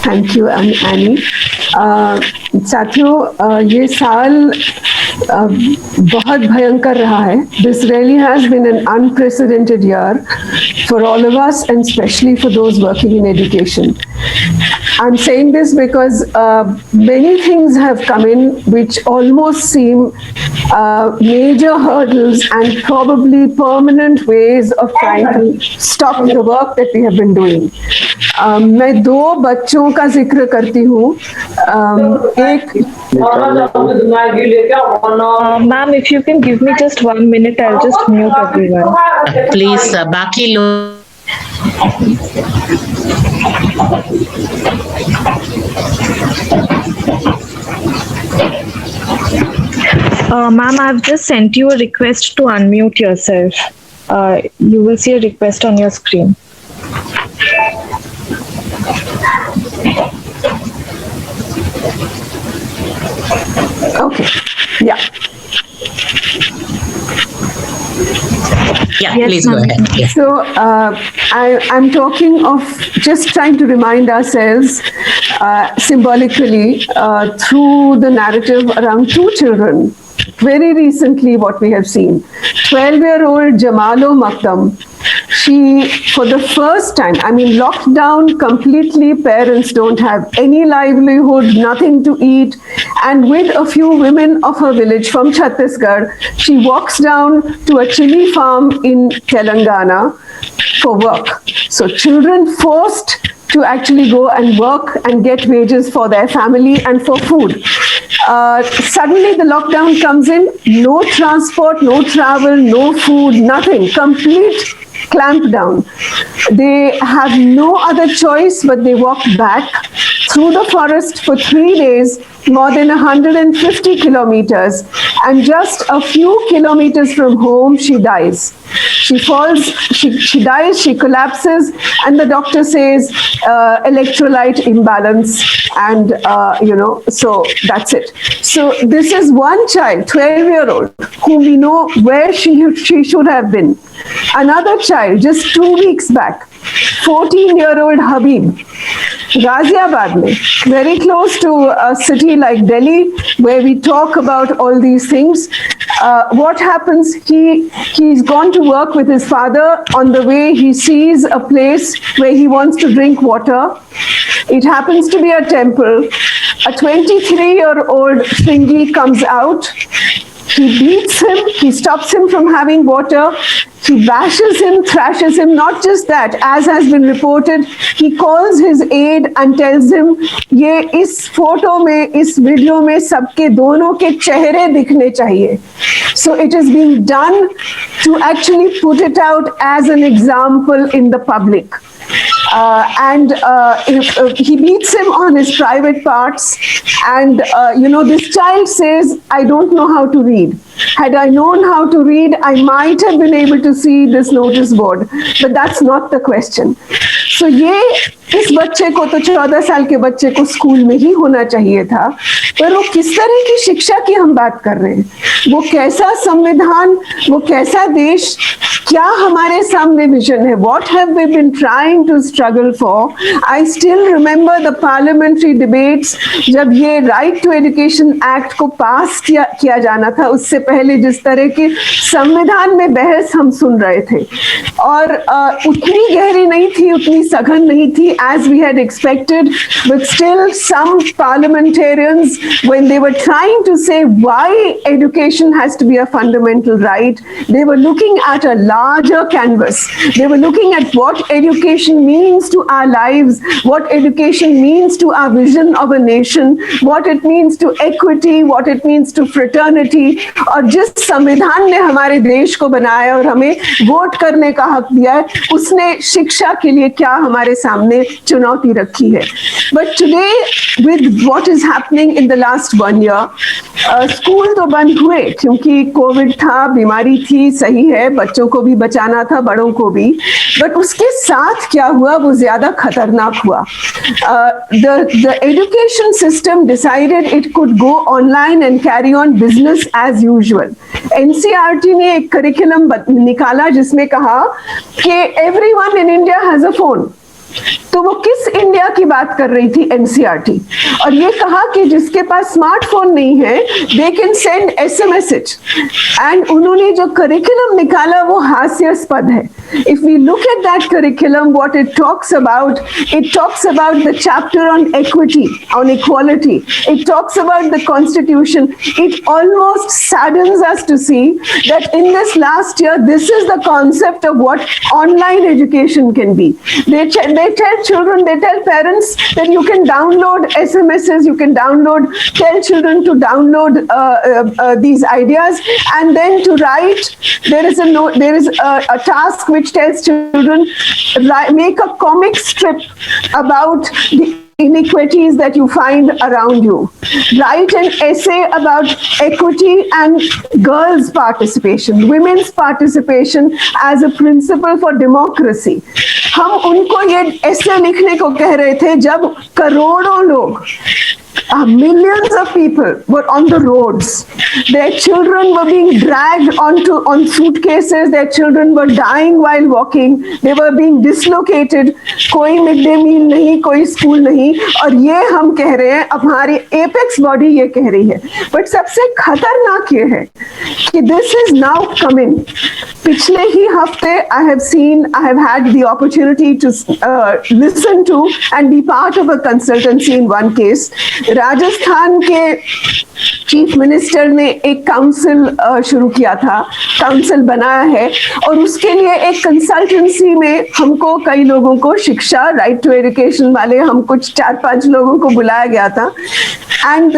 Thank you any. साथियों, ये साल बहुत भयंकर रहा है। This really has been an unprecedented year for all of us, and especially for those working in education. I'm saying this because many things have come in which almost seem major hurdles and probably permanent ways of trying to stop the work that we have been doing. मैं दो बच्चों का जिक्र करती हूँ। एक Ma'am, if you can give me just 1 minute, I'll just mute everyone. Please, बाकी लोग Ma'am, I've just sent you a request to unmute yourself. You will see a request on your screen. Okay, yeah. Yeah, Yes, please go ma'am. ahead. Yeah. So I'm talking of just trying to remind ourselves symbolically through the narrative around two children. Very recently, what we have seen, 12-year-old Jamalo Makdam, she, for the first time, I mean, locked down completely, parents don't have any livelihood, nothing to eat, and with a few women of her village from Chhattisgarh, she walks down to a chili farm in Telangana for work. So children forced to actually go and work and get wages for their family and for food. Suddenly the lockdown comes in, no transport, no travel, no food, nothing, complete clamp down. They have no other choice but they walk back through the forest for 3 days, more than 150 kilometers, and just a few kilometers from home, she dies. She falls, she dies, she collapses, and the doctor says electrolyte imbalance, and so that's it. So this is one child, 12-year-old, whom we know where she should have been. Another child, just 2 weeks back, 14-year-old Habib, Ghaziabad, very close to a city like Delhi, where we talk about all these things. What happens? He's gone to work with his father. On the way, he sees a place where he wants to drink water. It happens to be a temple. A 23-year-old Shringi comes out. He beats him, he stops him from having water, he bashes him, thrashes him. Not just that, as has been reported, he calls his aide and tells him, ये इस photo में, इस video में सबके दोनों के चेहरे दिखने चाहिए. So it is being done to actually put it out as an example in the public. He beats him on his private parts, and this child says, I don't know how to read. Had I known how to read, I might have been able to see this notice board, but that's not the question. So इस बच्चे को तो 14 साल के बच्चे को school में ही होना चाहिए था, पर वो किस तरह की शिक्षा की हम बात कर रहे हैं, वो कैसा संविधान, वो कैसा देश, क्या हमारे सामने विजन है, what have we been trying to struggle for? I still remember the parliamentary debates जब ये Right to Education Act को पास किया जाना था, उससे पहले जिस तरह के संविधान में बहस हम सुन रहे थे, और उतनी गहरी नहीं थी, उतनी सघन नहीं थी as we had expected, but still some parliamentarians, when they were trying to say why education has to be a fundamental right, they were looking at a larger canvas. They were looking at what education means to our lives, what education means to our vision of a nation, what it means to equity, what it means to fraternity, और जिस संविधान ने हमारे देश को बनाया और हमें वोट करने का हक दिया है, उसने शिक्षा के लिए क्या हमारे सामने चुनौती रखी है. But today, with what is happening in the last 1 year, school तो बंद हुए क्योंकि कोविड था, बीमारी थी, सही है, बच्चों को भी बचाना था, बड़ों को भी, बट उसके साथ क्या हुआ वो ज्यादा खतरनाक हुआ. The education system decided it could go online and carry on business as usual. NCERT ने एक करिकुलम निकाला जिसमें कहा कि everyone in India has a phone. तो वो किस इंडिया की बात कर रही थी? एनसीईआरटी। और ये कहा कि जिसके पास स्मार्टफोन नहीं है they can send SMS it. And उन्होंने जो करिकुलम निकाला वो हास्यास्पद है। If we look at that curriculum, what it talks about the chapter on equity, on equality. It talks about the constitution. It almost saddens us to see that in this last year, this is the concept of what online education can be. They tell children, they tell parents that you can download SMSs, you can tell children to download these ideas, and then to write. There is a task which tells children, make a comic strip about the inequities that you find around you. Write an essay about equity and girls' participation, women's participation as a principle for democracy. हम उनको ये essay लिखने को कह रहे थे जब करोड़ों लोग, millions of people were on the roads. Their children were being dragged on suitcases. Their children were dying while walking. They were being dislocated. कोई मिड डे मील नहीं, कोई स्कूल नहीं, और ये हम कह रहे हैं, अब हमारी एपेक्स बॉडी ये कह रही है। बट सबसे खतरनाक ये है कि दिस इज नाउ कमिंग। पिछले ही हफ्ते I have had the opportunity to listen to and be part of a consultancy in one case. Rajasthan के चीफ मिनिस्टर ने एक काउंसिल शुरू किया था, काउंसिल बनाया है, और उसके लिए एक कंसल्टेंसी में हमको कई लोगों को शिक्षा, राइट टू एजुकेशन वाले, हम कुछ 4-5 लोगों को बुलाया गया था। And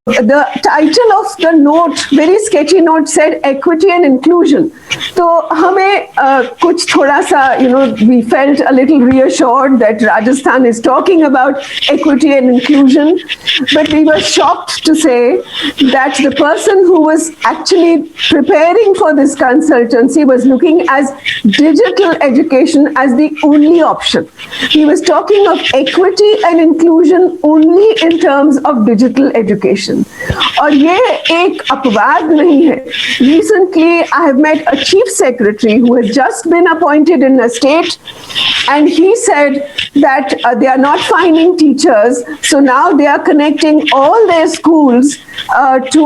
the title of the note, very sketchy note, said equity and inclusion. तो हमें कुछ थोड़ा सा, we felt a little reassured that Rajasthan is talking about equity and inclusion, but we were shocked to say that the person who was actually preparing for this consultancy was looking as digital education as the only option. He was talking of equity and inclusion only in terms of digital education. और ये एक अपवाद नहीं है। Recently, I have met a chief secretary who has just been appointed in a state, and he said that they are not finding teachers, so now they are connecting all their schools to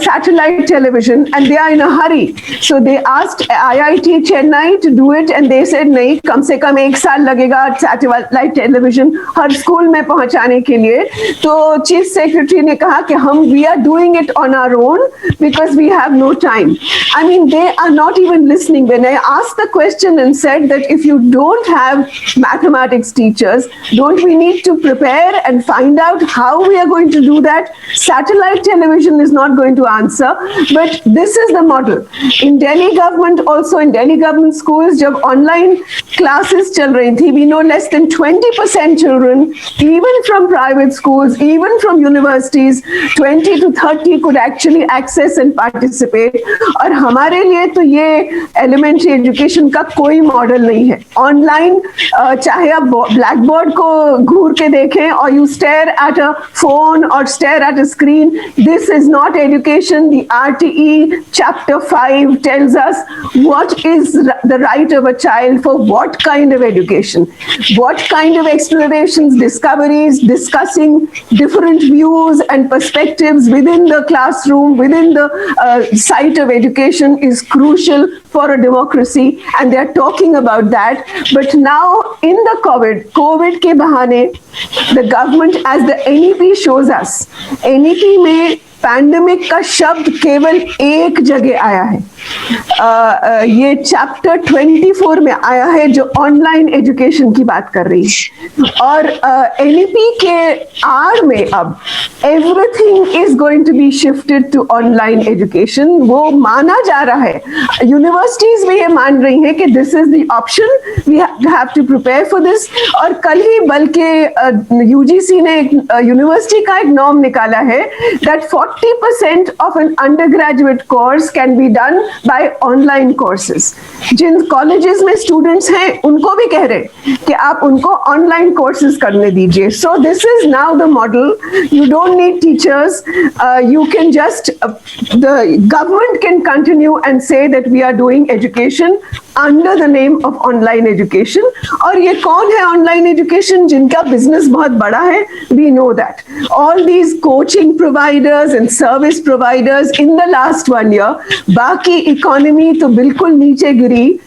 satellite television, and they are in a hurry. So they asked IIT Chennai to do it, and they said नहीं, कम से कम 1 साल लगेगा satellite television हर school में पहुंचाने के लिए। तो chief secretary ने कहा कि we are doing it on our own because we have no time. I mean, they are not even listening. When I asked the question and said that if you don't have mathematics teachers, don't we need to prepare and find out how we are going to do that? Satellite television is not going to answer, but this is the model. In Delhi government, also in Delhi government schools, जब online classes चल रही थी, we know less than 20% children, even from private schools, even from universities, 20 to 30 could actually access and participate. और हमारे लिए तो ये elementary education का कोई मॉडल नहीं है। ऑनलाइन चाहे आप ब्लैक बोर्ड को घूर के देखें और you stare at a phone or stare at a screen, this is not education. The RTE chapter 5 tells us what is the right of a child for what kind of education, what kind of explorations, discoveries, discussing different views and perspectives within the classroom, within the site of education is crucial for a democracy, and they are talking about that. But now in the COVID के बहाने, the government, as the NEP shows us, NEP में pandemic का शब्द केवल एक जगह आया है। ये चैप्टर 24 में आया है जो ऑनलाइन एजुकेशन की बात कर रही है। और एनईपी के आर में अब everything is going to be shifted to online education. वो माना जा रहा है, यूनिवर्सिटीज भी ये मान रही हैं कि this is the option, we have to prepare for this. और कल ही बल्कि यूजीसी ने यूनिवर्सिटी का एक नॉर्म निकाला है that 40% of an undergraduate course can be done by online courses. जिन कॉलेजेस में स्टूडेंट्स हैं उनको भी कह रहे कि आप उनको ऑनलाइन कोर्सेज करने दीजिए। So this is now the model. You don't need teachers, you can just the government can continue and say that we are doing education under the name of online education. और ये कौन है online education जिनका business बहुत बड़ा है? We know that. All these coaching providers and service providers in the last 1 year, बाकी economy तो बिल्कुल नीचे गिरी,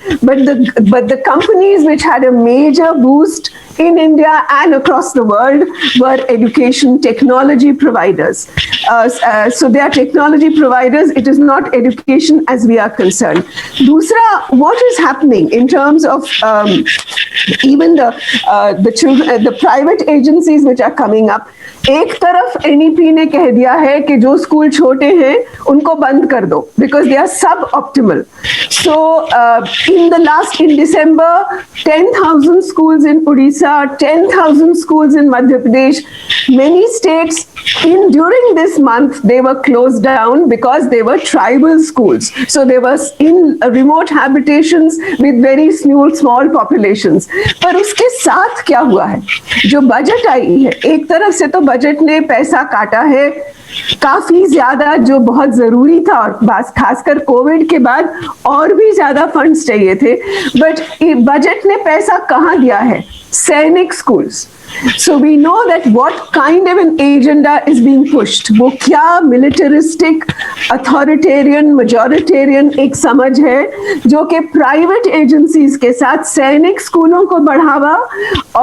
but the companies which had a major boost in India and across the world were education technology providers. So they are technology providers. It is not education as we are concerned. Dusra, what is happening in terms of even the private agencies which are coming up? एक तरफ NEP ने कह दिया है कि जो school छोटे हैं उनको बंद कर दो because they are suboptimal. So in December, 10,000 schools in Odisha, 10,000 schools in Madhya Pradesh, many states during this month they were closed down because they were tribal schools. So they were in remote habitations with very small populations. पर उसके साथ क्या हुआ है? जो budget I है, एक तरफ से तो बजट ने पैसा काटा है काफी ज्यादा जो बहुत जरूरी था और खासकर कोविड के बाद और भी ज्यादा फंड्स चाहिए थे, बट बजट ने पैसा कहाँ दिया है? सैनिक schools. So we know that what kind of an agenda is being pushed. वो क्या militaristic, authoritarian, majoritarian एक समझ है जो कि private agencies के साथ सैनिक स्कूलों को बढ़ावा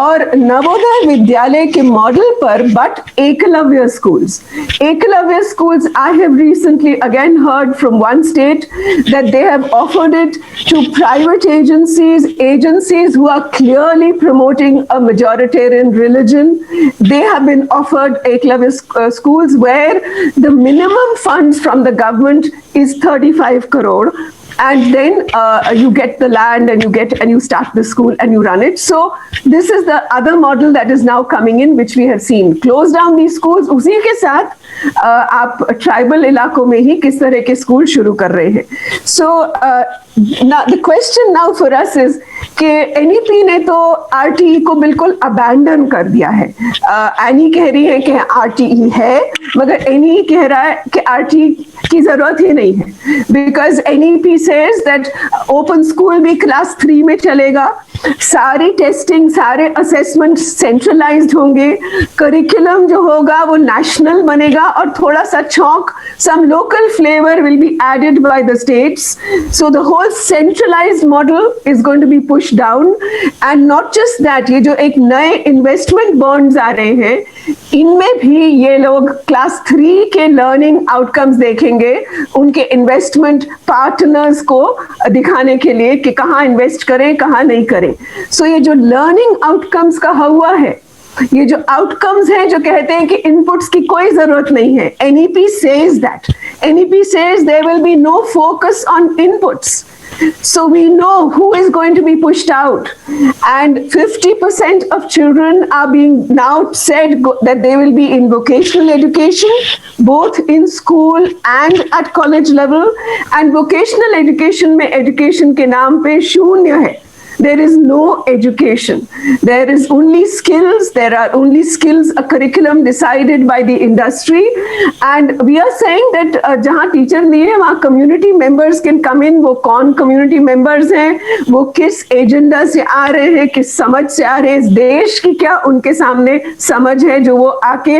और नवोदय विद्यालय के मॉडल पर but Eklavya schools. Eklavya schools, I have recently again heard from one state that they have offered it to private agencies who are clearly promoting a majoritarian religion. They have been offered Eklavya schools where the minimum funds from the government is 35 crore. And then you get the land and you start the school and you run it. So this is the other model that is now coming in, which we have seen. Close down these schools. उसी के साथ आप tribal इलाकों में ही किस तरह के school शुरू कर रहे हैं. So now the question now for us is कि NEP ने तो RTE को बिल्कुल अबैंडन कर दिया है. एनी कह रही है कि RTE है, मगर NE कह रहा है कि RTE की जरूरत ही नहीं है, because NEP says that open school भी क्लास 3 में चलेगा, सारी टेस्टिंग सारे असेसमेंट सेंट्रलाइज्ड होंगे, करिकुलम जो होगा वो नेशनल बनेगा और थोड़ा सा चौक some local flavor will be added by the states. So the whole centralized model is going to be pushed down. And not just that, ये जो एक नए इन्वेस्टमेंट बॉन्ड्स आ रहे हैं, इनमें भी ये लोग क्लास 3 के लर्निंग आउटकम्स देखेंगे उनके इन्वेस्टमेंट पार्टनर्स को दिखाने के लिए कि कहाँ इन्वेस्ट करें कहाँ नहीं करें. सो ये जो लर्निंग आउटकम्स का हुआ है, ये जो आउटकम्स हैं जो कहते हैं कि इनपुट्स की कोई जरूरत नहीं है, NEP says that. NEP says there will be no focus on inputs. So we know who is going to be pushed out, and 50% of children are being now said that they will be in vocational education, both in school and at college level. And vocational education में education के नाम पे शून्य है. There is no education. There is only skills. There are only skills, a curriculum decided by the industry. And we are saying that जहाँ teacher नहीं है वहाँ community members can come in. वो कौन community members हैं, वो किस agenda से आ रहे हैं, किस समझ से आ रहे हैं, इस देश की क्या उनके सामने समझ है जो वो आके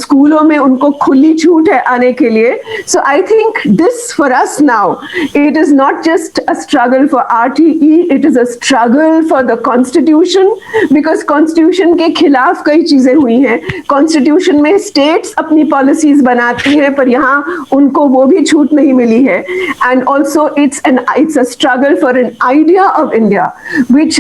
स्कूलों में उनको खुली छूट है आने के लिए. So I think this for us now, it is not just a struggle for RTE, it is a struggle for the constitution, because constitution के खिलाफ कई चीजें हुई हैं. constitution में states अपनी policies बनाती हैं पर यहाँ उनको वो भी छूट नहीं मिली है. and also it's a struggle for an idea of India which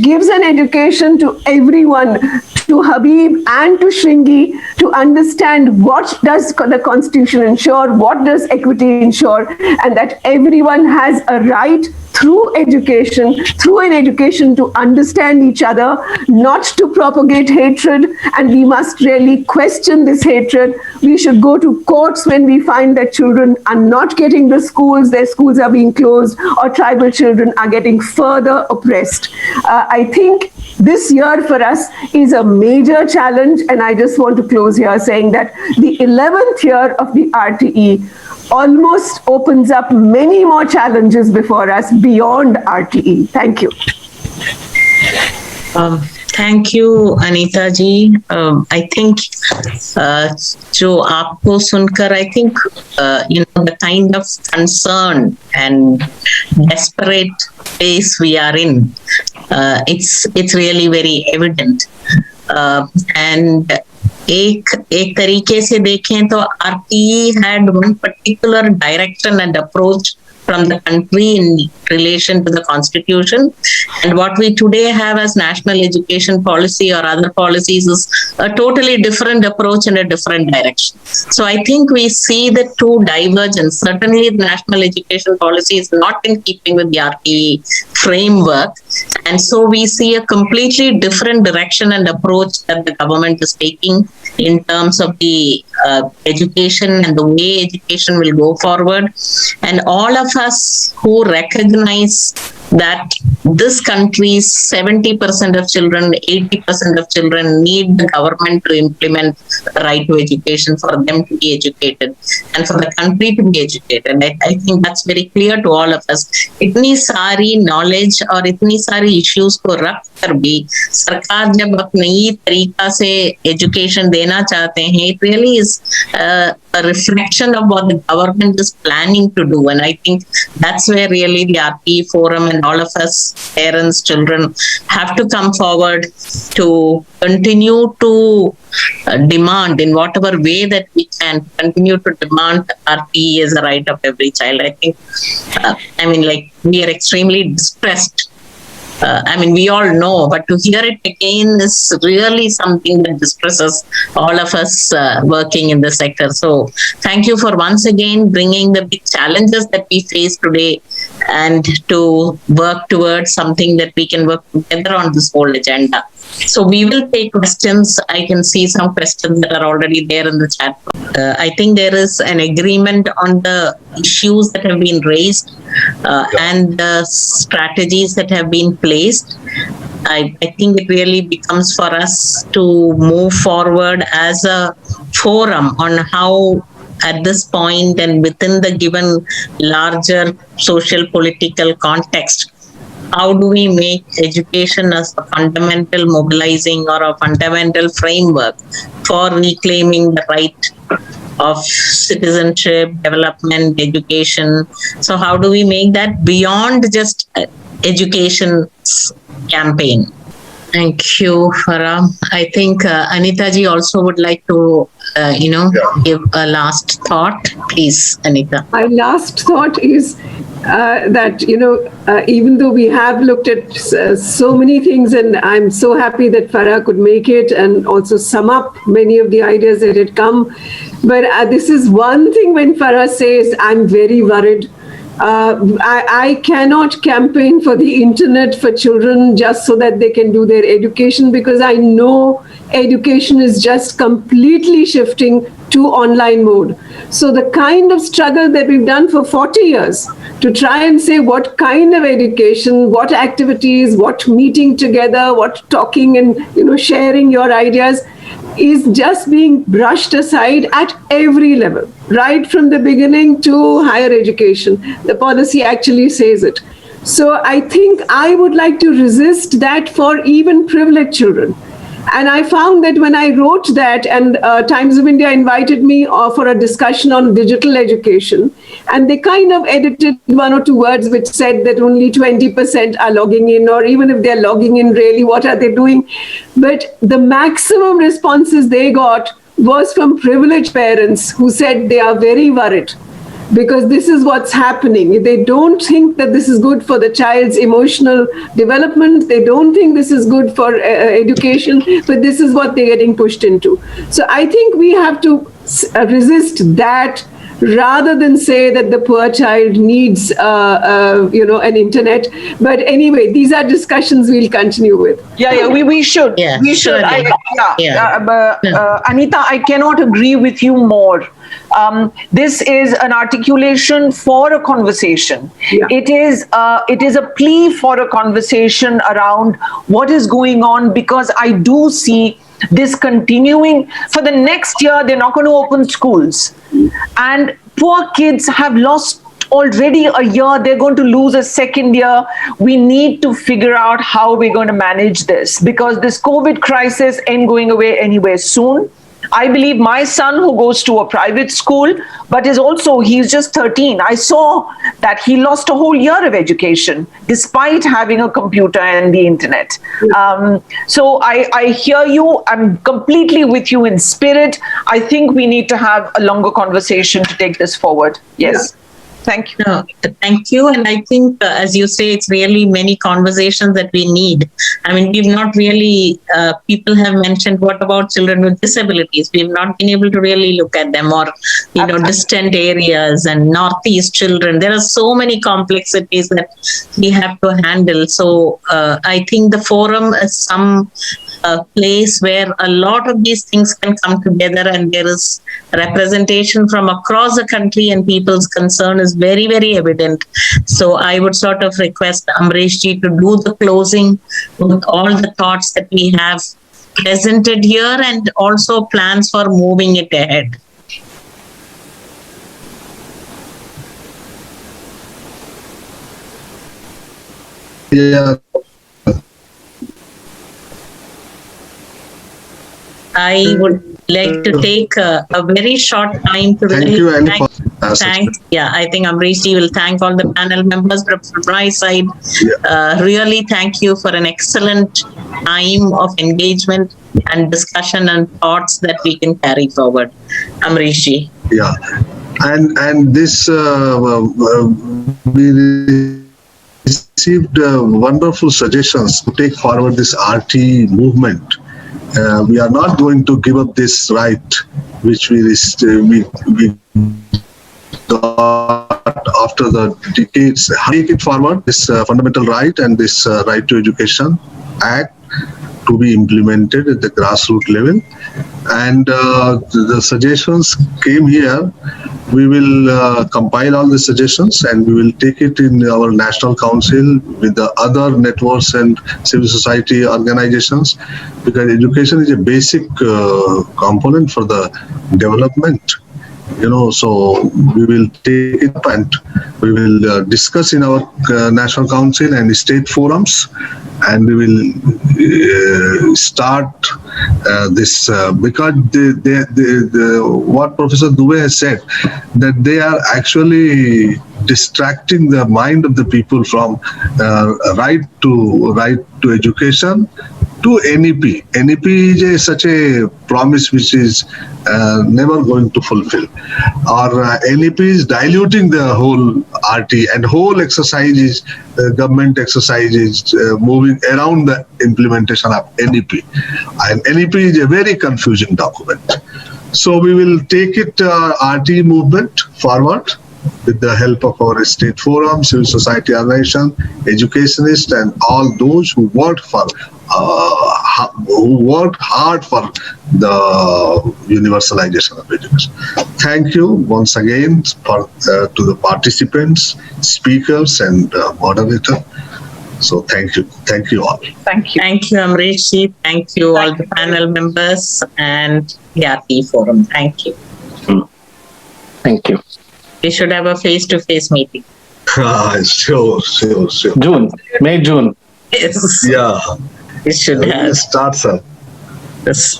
gives an education to everyone, to Habib and to Shringi, to understand what does the constitution ensure, what does equity ensure, and that everyone has a right through an education to understand each other, not to propagate hatred. And we must really question this hatred. We should go to courts when we find that children are not getting the schools, their schools are being closed, or tribal children are getting further oppressed. I think this year for us is a major challenge, and I just want to close here saying that the 11th year of the RTE almost opens up many more challenges before us beyond RTE. Thank you. Thank you, Anita ji. I think जो आपको सुनकर I think the kind of concern and desperate phase we are in, it's really very evident. And एक तरीके से देखें तो RTE had one particular direction and approach from the country in relation to the constitution, and what we today have as national education policy or other policies is a totally different approach and a different direction. So I think we see the two divergence. Certainly the national education policy is not in keeping with the RTE framework, and so we see a completely different direction and approach that the government is taking in terms of the education and the way education will go forward. And all of us who recognize that this country's 70% of children, 80% of children need the government to implement the right to education for them to be educated and for the country to be educated. I think that's very clear to all of us. इतनी सारी knowledge और इतनी सारी issues को रख कर भी सरकार जब अपनी तरीका से education देना चाहते हैं, it really is a reflection of what the government is planning to do. And I think that's where really the RTE forum and all of us, parents, children, have to come forward to continue to demand in whatever way that we can continue to demand RTE as a right of every child. I think, we are extremely distressed. We all know, but to hear it again is really something that distresses all of us working in the sector. So thank you for once again bringing the big challenges that we face today and to work towards something that we can work together on this whole agenda. So we will take questions. I can see some questions that are already there in the chat. I think there is an agreement on the issues that have been raised and the strategies that have been placed. I think it really becomes for us to move forward as a forum on how at this point and within the given larger social political context, how do we make education as a fundamental mobilizing or a fundamental framework for reclaiming the right of citizenship, development, education? So how do we make that beyond just education campaign? Thank you, Farah. I think Anita ji also would like to, give a last thought. Please, Anita. My last thought is that, even though we have looked at so many things, and I'm so happy that Farah could make it and also sum up many of the ideas that had come. But this is one thing when Farah says, I'm very worried. I cannot campaign for the internet for children just so that they can do their education, because I know education is just completely shifting to online mode. So the kind of struggle that we've done for 40 years to try and say what kind of education, what activities, what meeting together, what talking and sharing your ideas is just being brushed aside at every level, right from the beginning to higher education. The policy actually says it. So I think I would like to resist that for even privileged children. And I found that when I wrote that, and Times of India invited me for a discussion on digital education, and they kind of edited one or two words which said that only 20% are logging in, or even if they're logging in, really, what are they doing? But the maximum responses they got was from privileged parents who said they are very worried, because this is what's happening. They don't think that this is good for the child's emotional development. They don't think this is good for education, but this is what they're getting pushed into. So I think we have to resist that, rather than say that the poor child needs, an internet. But anyway, these are discussions we'll continue with. We should. Yeah, we should. Yeah. Anita, I cannot agree with you more. This is an articulation for a conversation. Yeah. It is a plea for a conversation around what is going on, because I do see this continuing. For the next year, they're not going to open schools. And poor kids have lost already a year. They're going to lose a second year. We need to figure out how we're going to manage this, because this COVID crisis ain't going away anywhere soon. I believe my son, who goes to a private school, but he's just 13. I saw that he lost a whole year of education despite having a computer and the internet. So I hear you. I'm completely with you in spirit. I think we need to have a longer conversation to take this forward. Yes. Thank you. No, thank you. And I think, as you say, it's really many conversations that we need. I mean, we've not really, people have mentioned, what about children with disabilities? We've not been able to really look at them, or, distant areas and Northeast children. There are so many complexities that we have to handle. So I think the forum is some place where a lot of these things can come together, and there is representation from across the country, and people's concern is very, very evident. So I would sort of request Amrish ji to do the closing with all the thoughts that we have presented here, and also plans for moving it ahead. Yeah. I would like to take a very short time to Thank really you, Annie, thank, for thank. Yeah, I think Amrish ji will thank all the panel members from my side. Really thank you for an excellent time of engagement and discussion and thoughts that we can carry forward. Amrish ji. Yeah, and this we received wonderful suggestions to take forward this RT movement. We are not going to give up this right, which we got after the decades. Take it forward, this fundamental right and this Right to Education Act, to be implemented at the grassroots level. And the suggestions came here. We will compile all the suggestions, and we will take it in our National Council with the other networks and civil society organizations, because education is a basic component for the development. So we will take it up, and we will discuss in our National Council and state forums, and we will start this because what Professor Dubey has said, that they are actually distracting the mind of the people from right to education to NEP. NEP is such a promise which is never going to fulfill. Or NEP is diluting the whole RT, and whole exercise is government exercise is moving around the implementation of NEP. And NEP is a very confusing document. So we will take it RT movement forward with the help of our state forum, civil society organization, educationists, and all those who worked hard for the universalization of education. Thank you once again to the participants, speakers, and moderator. So thank you all. Thank you. Thank you, Amrish ji. Thank you, all the panel members and the RT forum. Thank you. Thank you. We should have a face-to-face meeting. Sure. June. Yes. Yeah. We should have. Start, sir. Yes.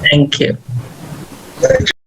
Thank you. Thank you.